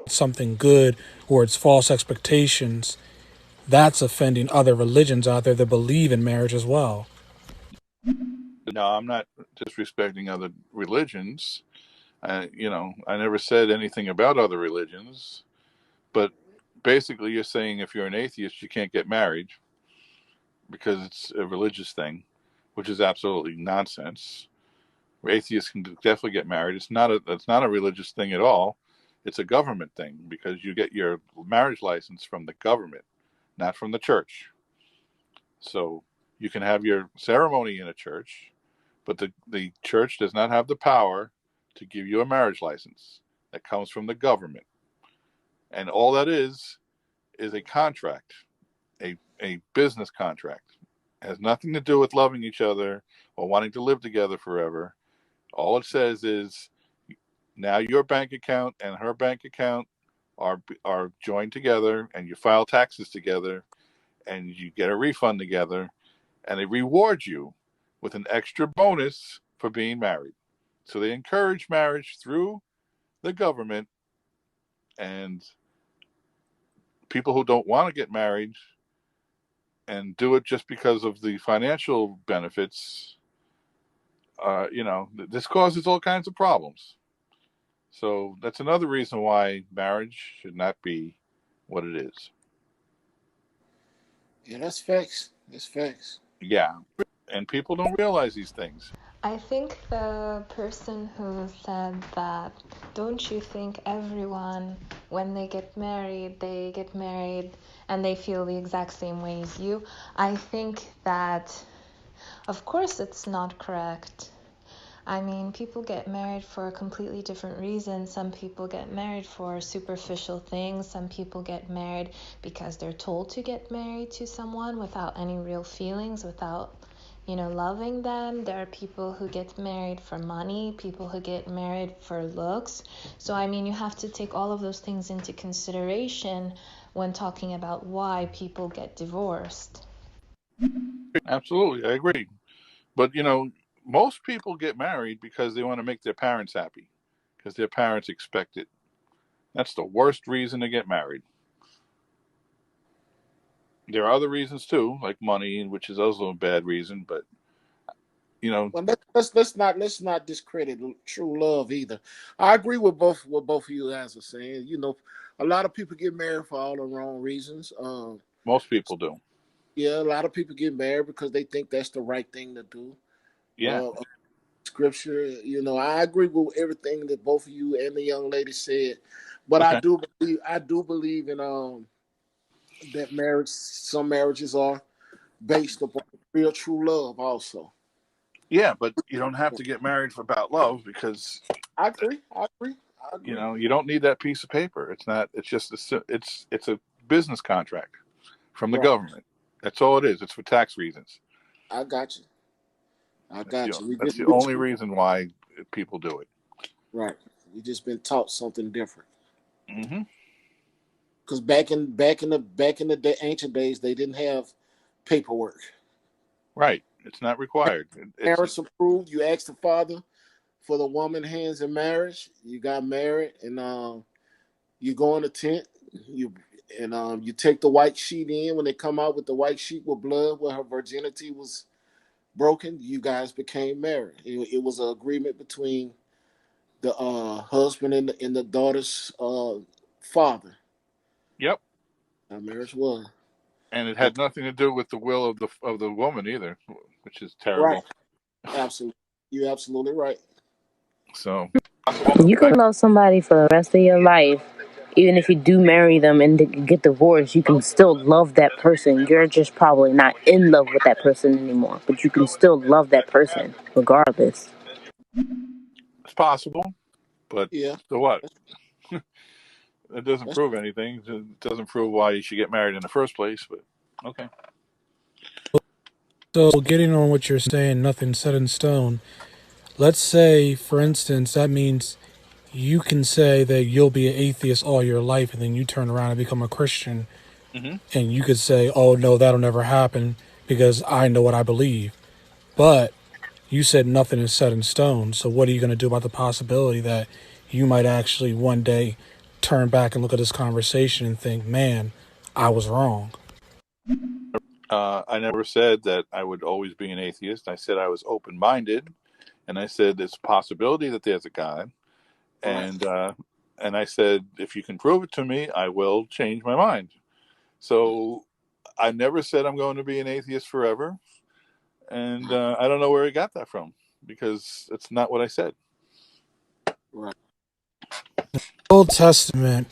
something good or it's false expectations, that's offending other religions out there that believe in marriage as well. No, I'm not disrespecting other religions. I never said anything about other religions, but basically, you're saying if you're an atheist, you can't get married because it's a religious thing, which is absolutely nonsense. Atheists can definitely get married. It's not a religious thing at all. It's a government thing because you get your marriage license from the government, not from the church. So you can have your ceremony in a church, but the church does not have the power to give you a marriage license. That comes from the government. And all that is a contract, a business contract. It has nothing to do with loving each other or wanting to live together forever. All it says is now your bank account and her bank account are joined together, and you file taxes together, and you get a refund together, and they reward you with an extra bonus for being married. So they encourage marriage through the government, and people who don't want to get married and do it just because of the financial benefits, this causes all kinds of problems. So that's another reason why marriage should not be what it is. Yeah, that's facts. That's facts. Yeah. And people don't realize these things. I think the person who said that, don't you think everyone, when they get married and they feel the exact same way as you? I think that, of course, it's not correct. I mean, people get married for completely different reasons. Some people get married for superficial things. Some people get married because they're told to get married to someone without any real feelings, without loving them. There are people who get married for money, people who get married for looks. So, I mean, you have to take all of those things into consideration when talking about why people get divorced. Absolutely, I agree. But, most people get married because they want to make their parents happy, because their parents expect it. That's the worst reason to get married. There are other reasons too, like money, which is also a bad reason, but Well, let's not discredit true love either. I agree with both what both of you guys are saying. A lot of people get married for all the wrong reasons. Most people do. Yeah, a lot of people get married because they think that's the right thing to do. Yeah. Scripture, I agree with everything that both of you and the young lady said, but Okay. I do believe in that marriage. Some marriages are based upon real true love, also. Yeah, but you don't have to get married for about love because I agree. you don't need that piece of paper. It's not. It's just it's a business contract from the Right. government. That's all it is. It's for tax reasons. I got you. That's the only reason why people do it. Right. We just been taught something different. Mm-hmm. Because back in the ancient days, they didn't have paperwork. Right. It's not required. Parents approved. You asked the father for the woman hands in marriage. You got married, and you go in a tent. You take the white sheet in. When they come out with the white sheet with blood, where her virginity was broken, you guys became married. It was an agreement between the husband and the daughter's father. Yep. How marriage was. And it had nothing to do with the will of the woman either, which is Right. terrible. Absolutely. You're absolutely right. So You can love somebody for the rest of your life. Even if you do marry them and get divorced, you can still love that person. You're just probably not in love with that person anymore, but you can still love that person regardless. it's possible, but Yeah. so what? It doesn't prove anything. It doesn't prove why you should get married in the first place. But okay. So, getting on what you're saying, nothing set in stone. Let's say, for instance, that means you can say that you'll be an atheist all your life, and then you turn around and become a Christian, Mm-hmm. and you could say, oh, no, that'll never happen because I know what I believe. But you said nothing is set in stone. So what are you going to do about the possibility that you might actually one day turn back and look at this conversation and think, man, I was wrong. I never said that I would always be an atheist. I said I was open-minded, and I said there's a possibility that there's a God, and I said if you can prove it to me, I will change my mind. So I never said I'm going to be an atheist forever, and I don't know where he got that from, because it's not what I said. Right. The Old Testament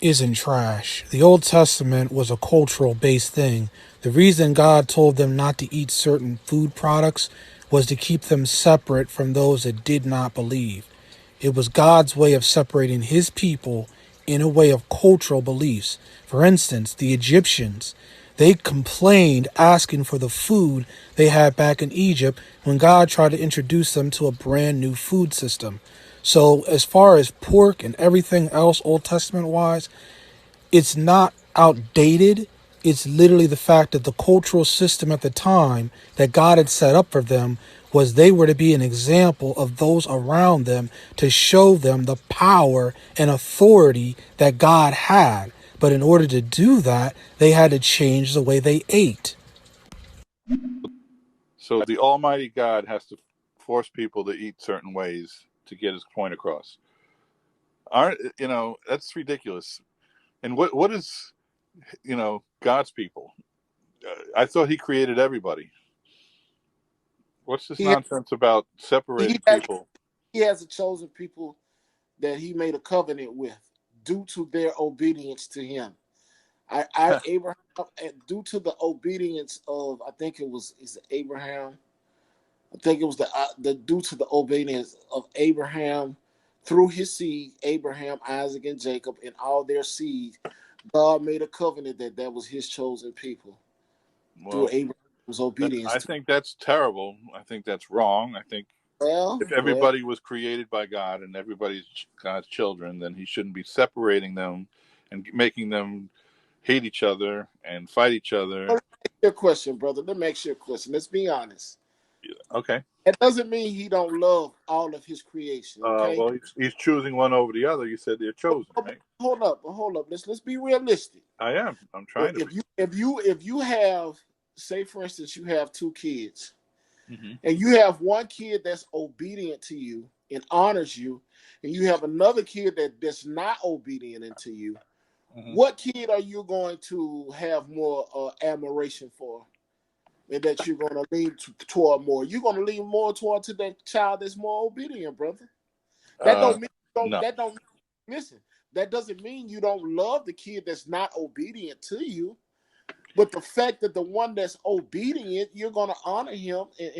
isn't trash. The Old Testament was a cultural based thing. The reason God told them not to eat certain food products was to keep them separate from those that did not believe. It was God's way of separating his people in a way of cultural beliefs. For instance, the Egyptians, they complained asking for the food they had back in Egypt when God tried to introduce them to a brand new food system. So as far as pork and everything else Old Testament wise, it's not outdated. It's literally the fact that the cultural system at the time that God had set up for them was they were to be an example of those around them to show them the power and authority that God had. But in order to do that, they had to change the way they ate. So the Almighty God has to force people to eat certain ways to get his point across. That's ridiculous. And what is, God's people? I thought he created everybody. What's this He has, nonsense about he separating has people? he has a chosen people that he made a covenant with due to their obedience to him. Abraham, due to the obedience of, I think it was is it Abraham. I think it was the due to the obedience of Abraham through his seed, Abraham, Isaac, and Jacob, and all their seed. God made a covenant that was his chosen people through Well, Abraham's obedience. I think that's terrible. I think that's wrong. I think if Well, everybody was created by God and everybody's God's children, then he shouldn't be separating them and making them hate each other and fight each other. let me ask you a question, brother. Let me ask you a question. Let's be honest. Okay. That doesn't mean he don't love all of his creation. Okay. Well, he's choosing one over the other. You said they're chosen, right? Hold up. Let's be realistic. I am. I'm trying to be. If you have, say for instance, you have two kids, Mm-hmm. and you have one kid that's obedient to you and honors you, and you have another kid that's not obedient to you, Mm-hmm. what kid are you going to have more admiration for, and that you're going to lean toward more? You're going to lean more toward to that child that's more obedient, brother. That don't mean you don't. No. That don't listen. That doesn't mean you don't love the kid that's not obedient to you. But the fact that the one that's obedient, you're going to honor him and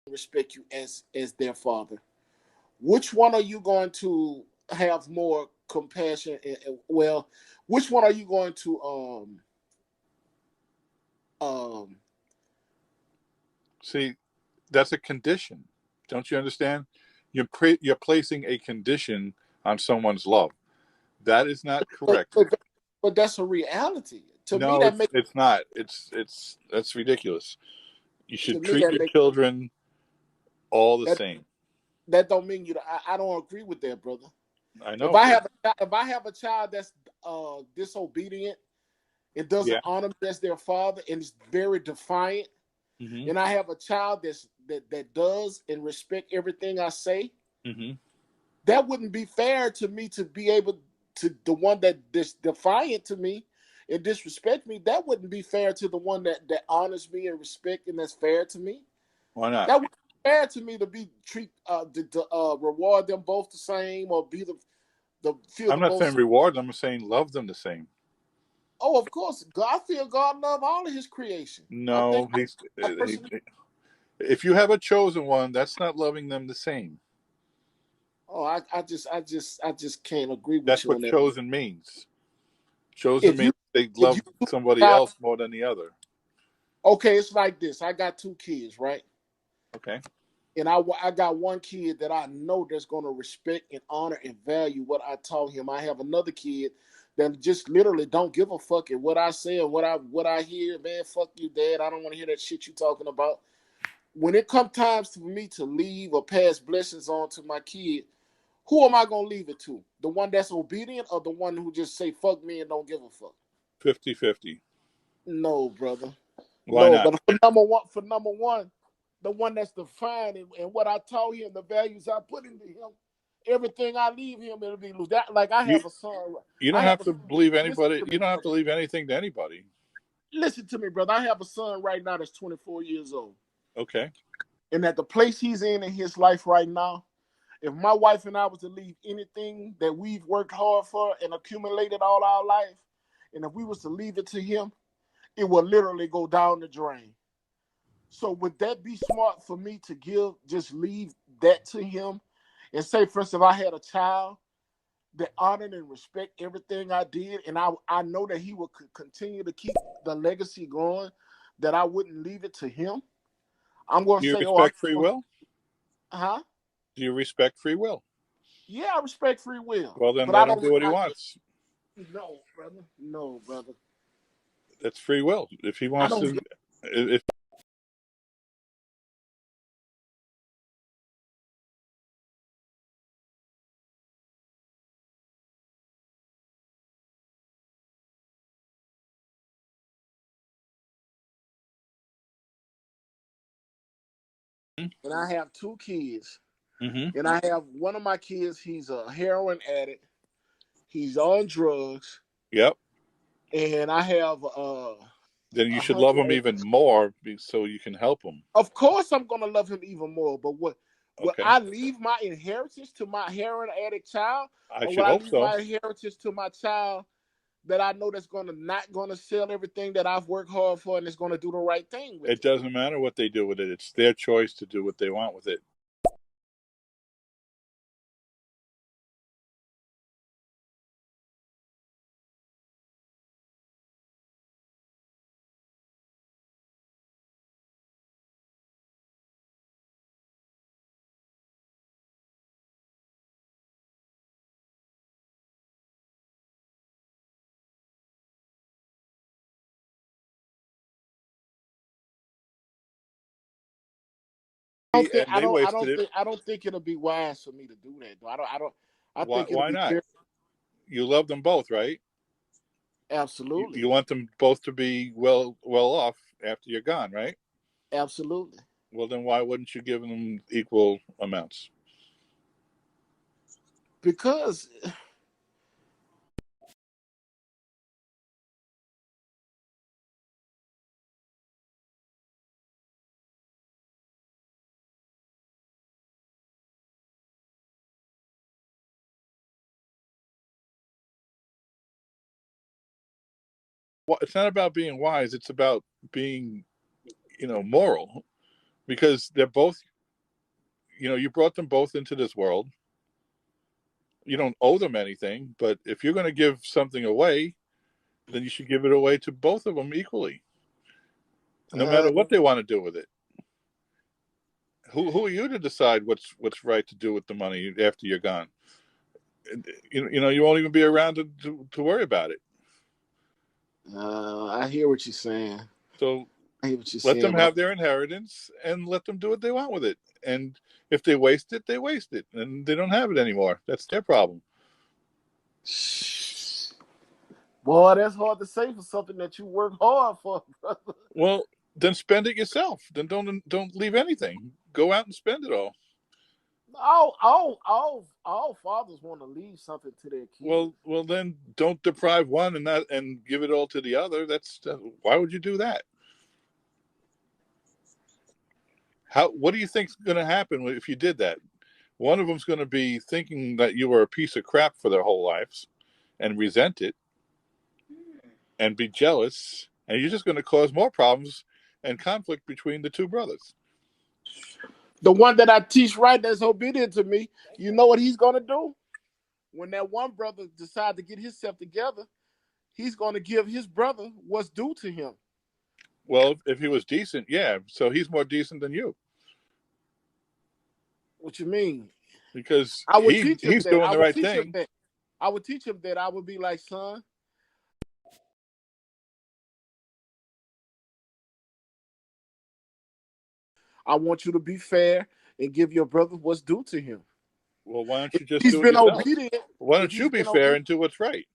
respect you as their father. Which one are you going to have more compassion? Well, which one are you going to See, that's a condition. Don't you understand? You're placing a condition on someone's love. That is not but, correct. but but that's a reality. To me, No, that makes it's not. It's that's ridiculous. You to should me treat that your makes children all the that same. that don't mean you. I don't agree with that, brother. I If know, I but have if I have a child that's disobedient and doesn't yeah. honor me as their father and is very defiant, Mm-hmm. and I have a child that does and respect everything I say, Mm-hmm. that wouldn't be fair to me to be able to the one that is defiant to me and disrespect me. That wouldn't be fair to the one that honors me and respect and that's fair to me. Why not? That would be fair to me to be reward them both the same or be the feel I'm the not both. saying reward them. I'm saying love them the same. Oh, of course, I feel God love all of His creation. I think No, I personally. if you have a chosen one, that's not loving them the same. Oh, I just can't agree with That's you what on that. chosen means. Chosen If you means they If you love somebody got, else more than the other. okay, it's like this. I got 2 kids, right? Okay. And I got one kid that I know that's going to respect and honor and value what I taught him. I have another kid that just literally don't give a fuck at what I say or what I hear. Man, fuck you, Dad. I don't want to hear that shit you talking about. When it comes times for me to leave or pass blessings on to my kid, who am I gonna leave it to? The one that's obedient or the one who just say fuck me and don't give a fuck? 50-50. No, brother. Why No, not? but for number one, the one that's defined and what I taught him, the values I put into him, everything I leave him, it'll be that. Like I You have a son. you don't I have have a to son. believe Listen anybody. to me, You don't have to brother. leave anything to anybody. Listen to me, brother. I have a son right now that's 24 years old, Okay. and at the place he's in his life right now, if my wife and I was to leave anything that we've worked hard for and accumulated all our life, and if we was to leave it to him, it will literally go down the drain. So would that be smart for me to just leave that to him and say, for instance, if I had a child that honored and respect everything I did, and I know that he will continue to keep the legacy going, that I wouldn't leave it to him? I'm going Do to you say, oh, respect free will? huh? Do you respect free will? Yeah, I respect free will, Well, then but I let him don't. do what he wants. No, brother. No, brother. That's free will. If he I wants don't. to, if And I have 2 kids, mm-hmm. and I have one of my kids. He's a heroin addict. He's on drugs, Yep, and I have then you a should love honey. him even more so you can help him. Of course, I'm gonna love him even more. But what? Will Okay. I leave my inheritance to my heroin addict child, I or will should I hope leave so. my inheritance to my child that I know that's gonna not gonna sell everything that I've worked hard for and is gonna do the right thing with It it? doesn't matter what they do with it. It's their choice to do what they want with it. And they wasted it. I don't think it'll be wise for me to do that. Though. I don't. I Why? think it'll Why be not? very, You love them both, right? You absolutely, want them both to be well off after you're gone, right? absolutely. Well, then why wouldn't you give them equal amounts? Because Well, it's not about being wise. It's about being, moral. Because they're both, you brought them both into this world. You don't owe them anything, but if you're going to give something away, then you should give it away to both of them equally, no uh, matter what they want to do with it. Who are you to decide what's right to do with the money after you're gone? You won't even be around to worry about it. I hear what you're saying. So I hear what you're let them saying, but have their inheritance and let them do what they want with it. And if they waste it, they waste it, and they don't have it anymore. That's their problem. boy, that's hard to say for something that you work hard for, brother. Well, then spend it yourself. Then don't leave anything. Go out and spend it all. All fathers want to leave something to their kids. Well, then don't deprive one and give it all to the other. Why would you do that? What do you think's going to happen if you did that? One of them's going to be thinking that you were a piece of crap for their whole lives and resent it and be jealous, and you're just going to cause more problems and conflict between the two brothers. The one that I teach right that's obedient to me, you know what he's gonna do? When that one brother decides to get himself together, he's going to give his brother what's due to him. Well, if he was decent, yeah. So he's more decent than you. What you mean? Because I would teach him he's that. doing I the would right teach him thing. that. I would teach him that. I would be like, son, I want you to be fair and give your brother what's due to him. Well, why don't If you just he's do it been yourself? obedient, Why if don't you he's be been fair obedient, and do what's right?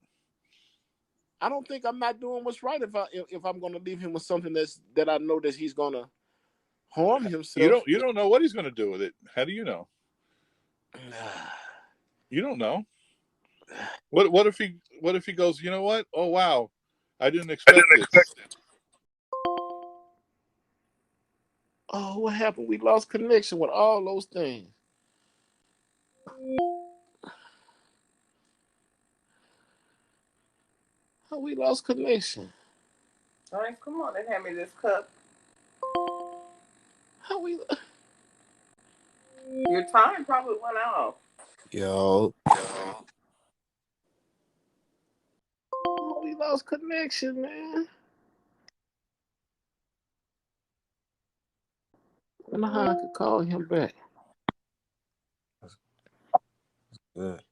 I don't think I'm not doing what's right if I'm going to leave him with something that I know that he's going to harm himself. You don't know what he's going to do with it. How do you know? You don't know. What if he goes, you know what? Oh wow, I didn't expect this. Oh, what happened? We lost connection with all those things. How we lost connection? All right, come on and hand me this cup. How we? Your time probably went off. Yo. How we lost connection, man? I don't know how I could call him back. Good.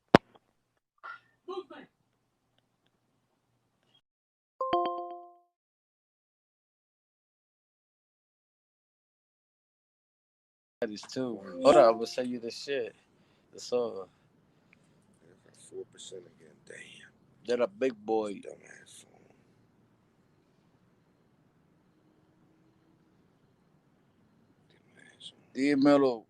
That is too. Hold on, I'm gonna show you the shit. The song. 4% again. Damn. They're a big boy. Dumbass phone. Dímelo.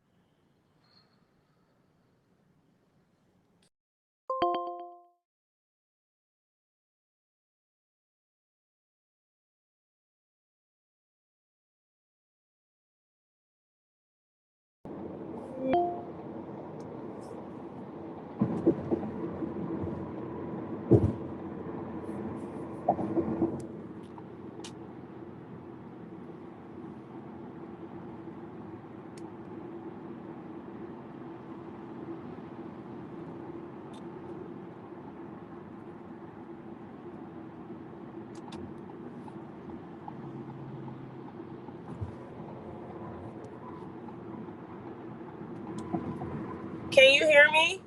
Can you hear me?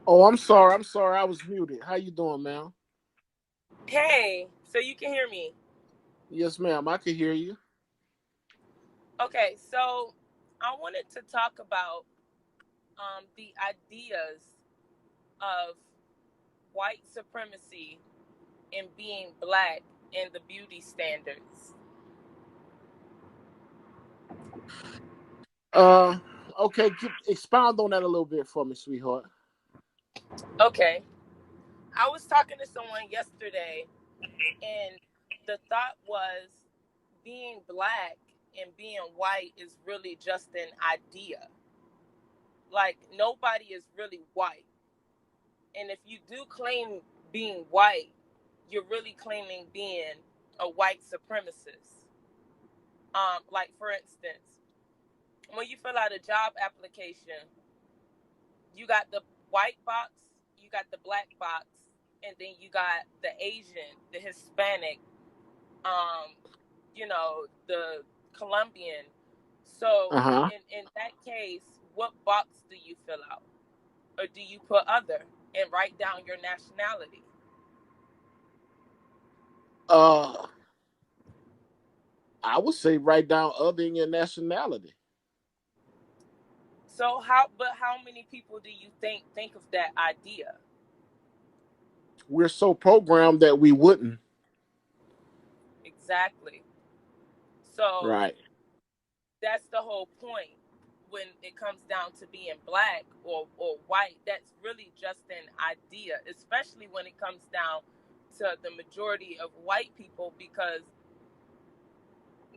Oh, I'm sorry. I'm sorry. I was muted. How you doing, ma'am? Hey, so you can hear me. Yes, ma'am. I can hear you. Okay, so I wanted to talk about the ideas of white supremacy and being black and the beauty standards. Okay. Expound on that a little bit for me, sweetheart. Okay, I was talking to someone yesterday, and the thought was being black and being white is really just an idea. Like, nobody is really white. And if you do claim being white, you're really claiming being a white supremacist. Like, for instance, when you fill out a job application, you got the white box, you got the black box, and then you got the Asian, the Hispanic, the Colombian. So Uh-huh. in that case, what box do you fill out? Or do you put other and write down your nationality? I would say write down other in your nationality. So how many people do you think of that idea? We're so programmed that we wouldn't. Exactly. So Right. that's the whole point. When it comes down to being black or white, that's really just an idea, especially when it comes down to the majority of white people, because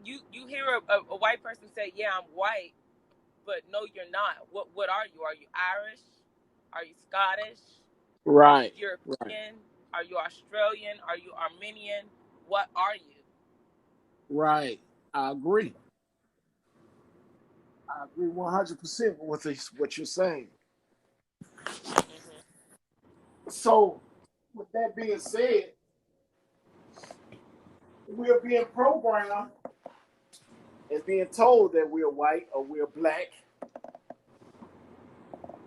you hear a white person say, yeah, I'm white, but no, you're not. What are you? Are you Irish? Are you Scottish? Are you Right. Right. European? Are you Australian? Are you Armenian? What are you? Right. I agree. I agree 100% with what you're saying. So, with that being said, we're being programmed and being told that we're white or we're black.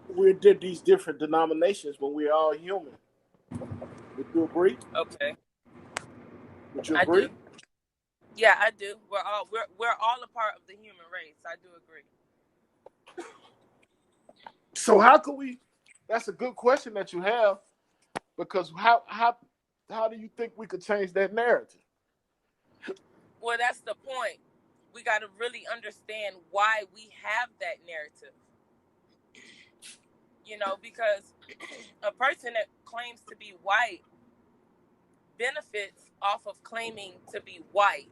We're these different denominations when we're all human. Would you agree? Okay, Would you I do. agree? Yeah, I do. We're all a part of the human race. I do agree. So how can we? That's a good question that you have, because how do you think we could change that narrative? Well, that's the point. We got to really understand why we have that narrative. You know, because a person that claims to be white benefits off of claiming to be white.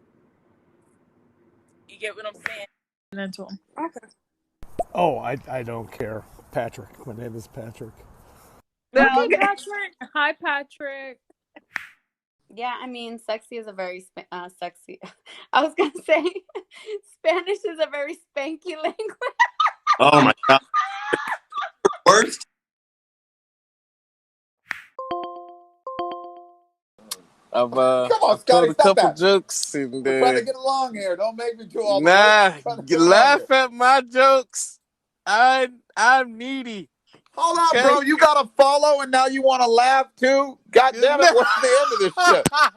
You get what I'm saying? Okay. Oh, I don't care. Patrick. My name is Patrick. Okay, Okay. Patrick. Hi, Patrick. Yeah, I mean, sexy is a very sexy. I was gonna say, Spanish is a very spanky language. Oh my god. Worst. I've Come on, I've told Scotty, a stop couple that. jokes and We're trying to get along here. Don't make me do all the work. nah, We're trying to get along here. laugh at my jokes. I'm needy. Hold on, Okay. bro. You got to follow, and now you want to laugh too? God damn it! What's the end of this shit?